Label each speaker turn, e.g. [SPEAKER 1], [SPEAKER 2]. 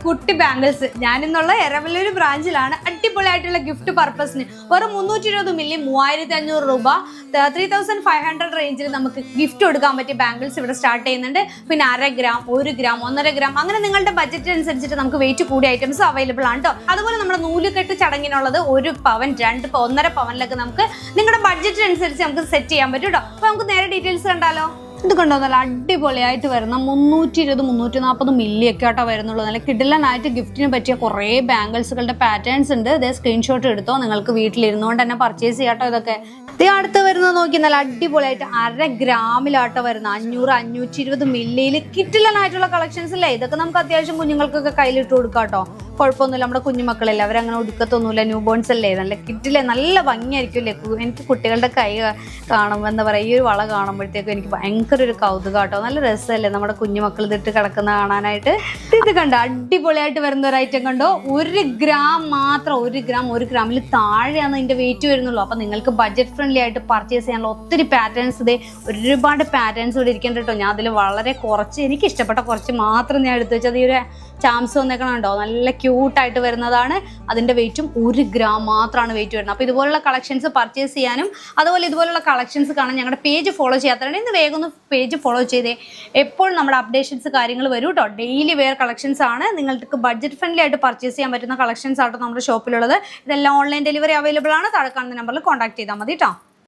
[SPEAKER 1] കുട്ടി ബാംഗിൾസ്. ഞാനിന്നുള്ള എരവല്ലൂർ ബ്രാഞ്ചിലാണ്. അടിപൊളിയായിട്ടുള്ള ഗിഫ്റ്റ് പർപ്പസിന് വെറും 320 മില്ലി 3500 രൂപ 3500 റേഞ്ചിൽ നമുക്ക് ഗിഫ്റ്റ് കൊടുക്കാൻ പറ്റിയ ബാംഗിൾസ് ഇവിടെ സ്റ്റാർട്ട് ചെയ്യുന്നുണ്ട്. പിന്നെ 1/2 ഗ്രാം, 1 ഗ്രാം, 1.5 ഗ്രാം, അങ്ങനെ നിങ്ങളുടെ ബഡ്ജറ്റ് അനുസരിച്ചിട്ട് നമുക്ക് വെയിറ്റ് കൂടിയ ഐറ്റംസ് അവൈലബിൾ ആണ് കേട്ടോ. അതുപോലെ നമ്മുടെ നൂലുകെട്ട് ചടങ്ങിനുള്ളത് 1 പവൻ, 2 പവൻ, 1.5 പവനിലൊക്കെ നമുക്ക് നിങ്ങളുടെ ബഡ്ജറ്റ് അനുസരിച്ച് നമുക്ക് സെറ്റ് ചെയ്യാൻ പറ്റും കേട്ടോ. അപ്പൊ നമുക്ക് നേരെ ഡീറ്റെയിൽസ് കണ്ടാലോ. ഇത് കണ്ടോ, നല്ല അടിപൊളിയായിട്ട് വരുന്ന 320, 340 മില്ലി ഒക്കെ ആട്ടോ വരുന്നുള്ളൂ. നല്ല കിടിലനായിട്ട് ഗിഫ്റ്റിന് പറ്റിയ കുറേ ബാംഗിൾസുകളുടെ പാറ്റേൺസ് ഉണ്ട്. ഇതേ സ്ക്രീൻഷോട്ട് എടുത്തോ, നിങ്ങൾക്ക് വീട്ടിലിരുന്നുകൊണ്ട് തന്നെ പർച്ചേസ് ചെയ്യാട്ടോ. ഇതൊക്കെ ഇത് അടുത്ത് വരുന്നത് നോക്കി, നല്ല അടിപൊളിയായിട്ട് 1/2 ഗ്രാമിലാട്ടോ വരുന്ന 500, 520 മില്ലിയിൽ കിടിലനായിട്ടുള്ള കളക്ഷൻസ് അല്ലേ. ഇതൊക്കെ നമുക്ക് അത്യാവശ്യം കുഞ്ഞുങ്ങൾക്കൊക്കെ കയ്യിലിട്ട് കൊടുക്കാട്ടോ. കുഴപ്പമൊന്നുമില്ല, നമ്മുടെ കുഞ്ഞുമക്കളല്ലേ, അവരങ്ങനെ ഒടുക്കത്തൊന്നുമില്ല, ന്യൂ ബോൺസ് അല്ലേ. നല്ല കിറ്റില്ലേ, നല്ല ഭംഗിയായിരിക്കും അല്ലേ. എനിക്ക് കുട്ടികളുടെ കൈ കാണുമ്പോൾ എന്താ പറയുക, ഈ ഒരു വള കാണുമ്പോഴത്തേക്കും എനിക്ക് ഭയങ്കര ഒരു കൗതുകം കേട്ടോ. നല്ല രസമല്ലേ നമ്മുടെ കുഞ്ഞുമക്കൾ ഇതിട്ട് കിടക്കുന്ന കാണാനായിട്ട്. ഇത് കണ്ടോ, അടിപൊളിയായിട്ട് വരുന്ന ഒരു ഐറ്റം കണ്ടോ. 1 ഗ്രാം മാത്രം, 1 ഗ്രാമിൽ താഴെയാണ് ഇതിന്റെ വെയിറ്റ് വരുന്നുള്ളൂ. അപ്പൊ നിങ്ങൾക്ക് ബഡ്ജറ്റ് ഫ്രണ്ട്ലി ആയിട്ട് പർച്ചേസ് ചെയ്യാനുള്ള ഒത്തിരി പാറ്റേൺസ്, ഇതേ ഒരുപാട് പാറ്റേൺസ് ഇവിടെ ഇരിക്കേണ്ട കേട്ടോ. ഞാൻ അതിൽ വളരെ കുറച്ച്, എനിക്ക് ഇഷ്ടപ്പെട്ട കുറച്ച് മാത്രം ഞാൻ എടുത്തു വെച്ചത്. ഈ ഒരു ചാംസ് വന്നേക്കണുണ്ടോ, നല്ല ക്യൂട്ടായിട്ട് വരുന്നതാണ്. അതിന്റെ വെയിറ്റും 1 ഗ്രാം മാത്രമാണ് വെയിറ്റ് വരുന്നത്. അപ്പോൾ ഇതുപോലുള്ള കളക്ഷൻസ് പർച്ചേസ് ചെയ്യാനും അതുപോലെ ഇതുപോലുള്ള കളക്ഷൻസ് കാണാൻ ഞങ്ങളുടെ പേജ് ഫോളോ ചെയ്യാത്തവരാണ് ഇന്ന് വേഗം ഒന്ന് പേജ് ഫോളോ ചെയ്തേ. എപ്പോഴും നമ്മുടെ അപ്ഡേഷൻസ് കാര്യങ്ങൾ വരും കേട്ടോ. ഡെയിലി വെയർ കളക്ഷൻസ് ആണ്, നിങ്ങൾക്ക് ബഡ്ജറ്റ് ഫ്രണ്ട്ലി ആയിട്ട് പർച്ചേസ് ചെയ്യാൻ പറ്റുന്ന കളക്ഷൻസ് ആട്ടോ നമ്മുടെ ഷോപ്പിലുള്ളത്. ഇതെല്ലാം ഓൺലൈൻ ഡെലിവറി അവൈലബിൾ ആണ്. താഴെ കാണുന്ന നമ്പറിൽ കോൺടാക്ട് ചെയ്താൽ മതി കേട്ടോ.